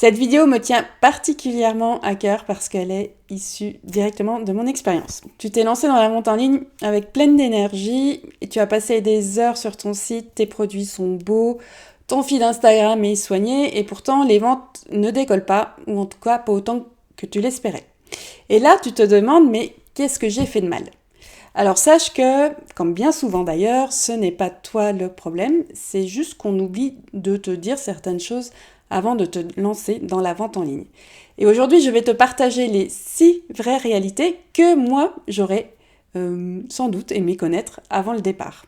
Cette vidéo me tient particulièrement à cœur parce qu'elle est issue directement de mon expérience. Tu t'es lancé dans la vente en ligne avec pleine d'énergie et tu as passé des heures sur ton site, tes produits sont beaux, ton feed Instagram est soigné et pourtant les ventes ne décollent pas, ou en tout cas pas autant que tu l'espérais. Et là, tu te demandes, mais qu'est-ce que j'ai fait de mal ? Alors sache que, comme bien souvent d'ailleurs, ce n'est pas toi le problème, c'est juste qu'on oublie de te dire certaines choses avant de te lancer dans la vente en ligne. Et aujourd'hui, je vais te partager les 6 vraies réalités que moi, j'aurais sans doute aimé connaître avant le départ.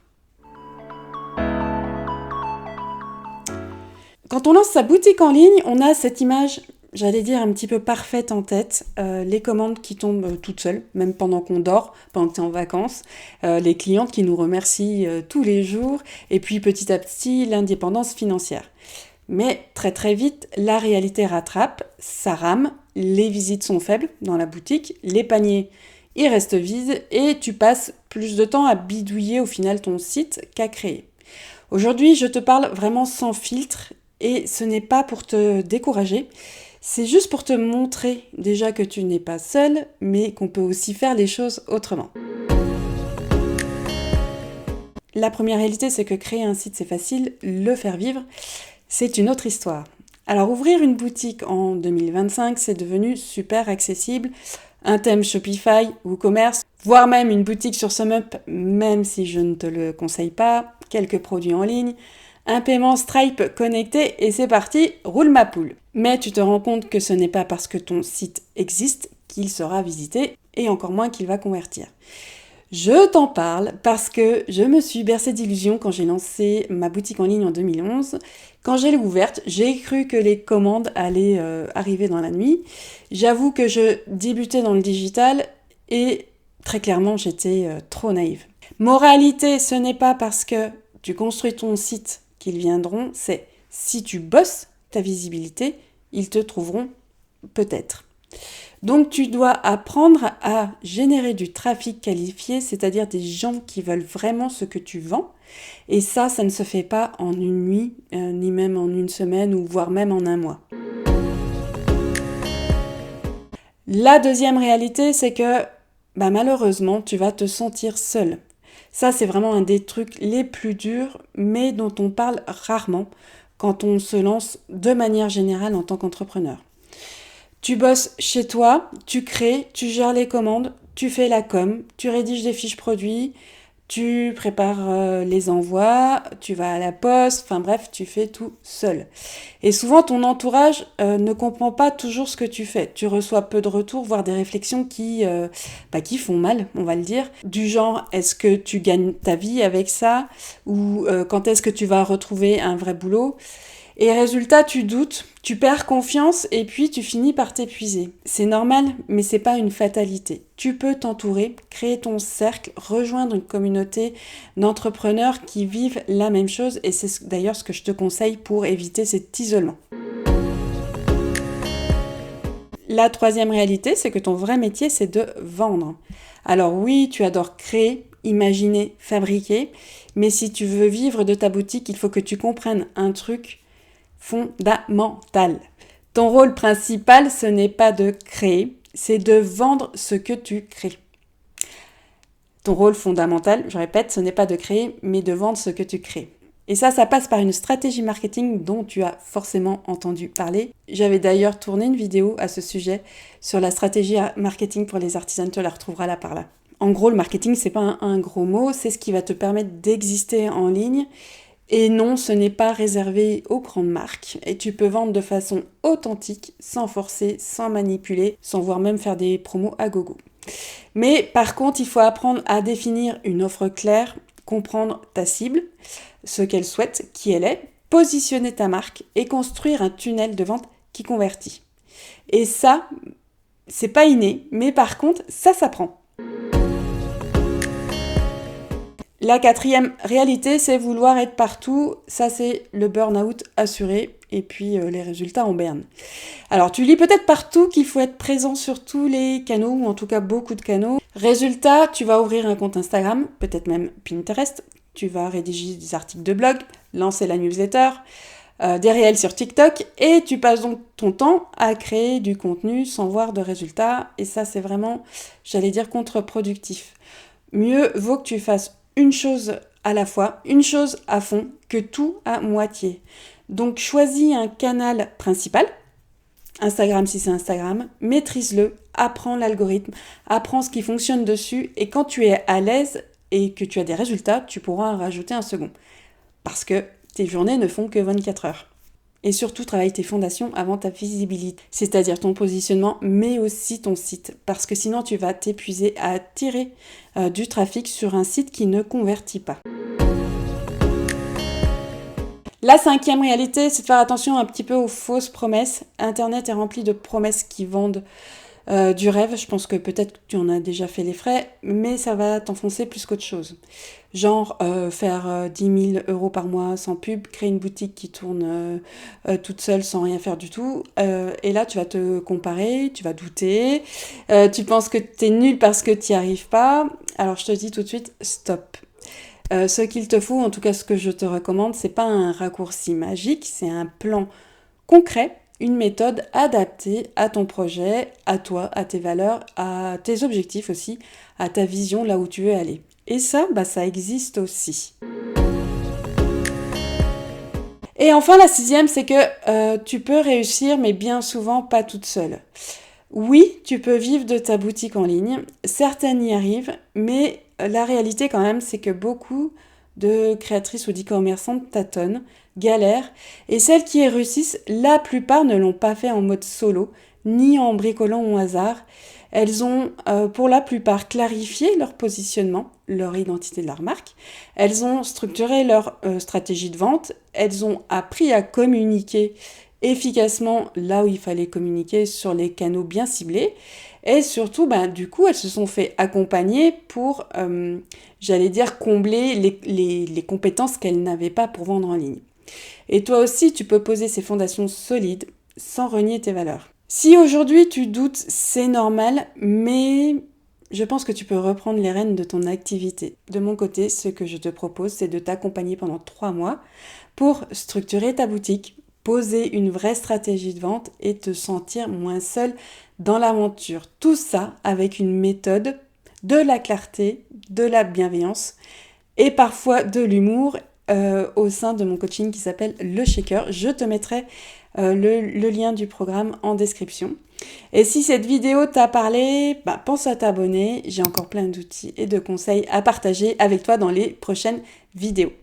Quand on lance sa boutique en ligne, on a cette image, j'allais dire, un petit peu parfaite en tête. Les commandes qui tombent toutes seules, même pendant qu'on dort, pendant que tu es en vacances. Les clientes qui nous remercient tous les jours. Et puis petit à petit, l'indépendance financière. Mais très très vite, la réalité rattrape, ça rame, les visites sont faibles dans la boutique, les paniers, ils restent vides et tu passes plus de temps à bidouiller au final ton site qu'à créer. Aujourd'hui, je te parle vraiment sans filtre et ce n'est pas pour te décourager, c'est juste pour te montrer déjà que tu n'es pas seul, mais qu'on peut aussi faire les choses autrement. La première réalité, c'est que créer un site, c'est facile, le faire vivre, c'est une autre histoire. Alors ouvrir une boutique en 2025, c'est devenu super accessible. Un thème Shopify, WooCommerce, voire même une boutique sur SumUp, même si je ne te le conseille pas, quelques produits en ligne, un paiement Stripe connecté et c'est parti, roule ma poule. Mais tu te rends compte que ce n'est pas parce que ton site existe qu'il sera visité et encore moins qu'il va convertir. Je t'en parle parce que je me suis bercée d'illusions quand j'ai lancé ma boutique en ligne en 2011. Quand j'ai l'ai ouverte, j'ai cru que les commandes allaient arriver dans la nuit. J'avoue que je débutais dans le digital et très clairement, j'étais trop naïve. Moralité, ce n'est pas parce que tu construis ton site qu'ils viendront, c'est si tu bosses ta visibilité, ils te trouveront peut-être. Donc tu dois apprendre à générer du trafic qualifié, c'est-à-dire des gens qui veulent vraiment ce que tu vends. Et ça ne se fait pas en une nuit, ni même en une semaine, ou voire même en un mois. La deuxième réalité, c'est que malheureusement, tu vas te sentir seul. Ça, c'est vraiment un des trucs les plus durs, mais dont on parle rarement quand on se lance de manière générale en tant qu'entrepreneur. Tu bosses chez toi, tu crées, tu gères les commandes, tu fais la com, tu rédiges des fiches produits, tu prépares les envois, tu vas à la poste, enfin bref, tu fais tout seul. Et souvent, ton entourage ne comprend pas toujours ce que tu fais. Tu reçois peu de retours, voire des réflexions qui font mal, on va le dire. Du genre, est-ce que tu gagnes ta vie avec ça ? Ou quand est-ce que tu vas retrouver un vrai boulot ? Et résultat, tu doutes, tu perds confiance et puis tu finis par t'épuiser. C'est normal, mais c'est pas une fatalité. Tu peux t'entourer, créer ton cercle, rejoindre une communauté d'entrepreneurs qui vivent la même chose et c'est d'ailleurs ce que je te conseille pour éviter cet isolement. La troisième réalité, c'est que ton vrai métier, c'est de vendre. Alors oui, tu adores créer, imaginer, fabriquer, mais si tu veux vivre de ta boutique, il faut que tu comprennes un truc fondamental. Ton rôle principal, ce n'est pas de créer, c'est de vendre ce que tu crées. Ton rôle fondamental, je répète, ce n'est pas de créer, mais de vendre ce que tu crées. Et ça passe par une stratégie marketing dont tu as forcément entendu parler. J'avais d'ailleurs tourné une vidéo à ce sujet sur la stratégie marketing pour les artisans, tu la retrouveras là par là. En gros, le marketing, c'est pas un gros mot, c'est ce qui va te permettre d'exister en ligne. Et non, ce n'est pas réservé aux grandes marques. Et tu peux vendre de façon authentique, sans forcer, sans manipuler, sans voire même faire des promos à gogo. Mais par contre, il faut apprendre à définir une offre claire, comprendre ta cible, ce qu'elle souhaite, qui elle est, positionner ta marque et construire un tunnel de vente qui convertit. Et ça, c'est pas inné, mais par contre, ça s'apprend. La quatrième réalité, c'est vouloir être partout. Ça, c'est le burn-out assuré et puis les résultats en berne. Alors, tu lis peut-être partout qu'il faut être présent sur tous les canaux, ou en tout cas beaucoup de canaux. Résultat, tu vas ouvrir un compte Instagram, peut-être même Pinterest. Tu vas rédiger des articles de blog, lancer la newsletter, des réels sur TikTok et tu passes donc ton temps à créer du contenu sans voir de résultats. Et ça, c'est vraiment, j'allais dire, contre-productif. Mieux vaut que tu fasses une chose à la fois, une chose à fond, que tout à moitié. Donc choisis un canal principal, Instagram si c'est Instagram, maîtrise-le, apprends l'algorithme, apprends ce qui fonctionne dessus et quand tu es à l'aise et que tu as des résultats, tu pourras en rajouter un second. Parce que tes journées ne font que 24 heures. Et surtout, travaille tes fondations avant ta visibilité, c'est-à-dire ton positionnement, mais aussi ton site. Parce que sinon, tu vas t'épuiser à attirer du trafic sur un site qui ne convertit pas. La cinquième réalité, c'est de faire attention un petit peu aux fausses promesses. Internet est rempli de promesses qui vendent du rêve. Je pense que peut-être que tu en as déjà fait les frais, mais ça va t'enfoncer plus qu'autre chose. Genre faire 10 000 euros par mois sans pub, créer une boutique qui tourne toute seule sans rien faire du tout. Et là, tu vas te comparer, tu vas douter, tu penses que tu es nul parce que tu n'y arrives pas. Alors je te dis tout de suite, stop. Ce qu'il te faut, en tout cas ce que je te recommande, c'est pas un raccourci magique, c'est un plan concret, une méthode adaptée à ton projet, à toi, à tes valeurs, à tes objectifs aussi, à ta vision, là où tu veux aller. Et ça, ça existe aussi. Et enfin, la sixième, c'est que tu peux réussir, mais bien souvent pas toute seule. Oui, tu peux vivre de ta boutique en ligne, certaines y arrivent, mais la réalité quand même, c'est que beaucoup de créatrices ou d'e-commerçantes tâtonnent, galèrent, et celles qui y réussissent, la plupart ne l'ont pas fait en mode solo, ni en bricolant au hasard. Elles ont pour la plupart clarifié leur positionnement, leur identité de leur marque, elles ont structuré leur stratégie de vente, elles ont appris à communiquer efficacement là où il fallait communiquer sur les canaux bien ciblés. Et surtout, du coup, elles se sont fait accompagner pour, j'allais dire, combler les compétences qu'elles n'avaient pas pour vendre en ligne. Et toi aussi, tu peux poser ces fondations solides sans renier tes valeurs. Si aujourd'hui tu doutes, c'est normal, mais je pense que tu peux reprendre les rênes de ton activité. De mon côté, ce que je te propose, c'est de t'accompagner pendant 3 mois pour structurer ta boutique, poser une vraie stratégie de vente et te sentir moins seul dans l'aventure. Tout ça avec une méthode, de la clarté, de la bienveillance et parfois de l'humour au sein de mon coaching qui s'appelle Le Shaker. Je te mettrai le lien du programme en description. Et si cette vidéo t'a parlé, pense à t'abonner. J'ai encore plein d'outils et de conseils à partager avec toi dans les prochaines vidéos.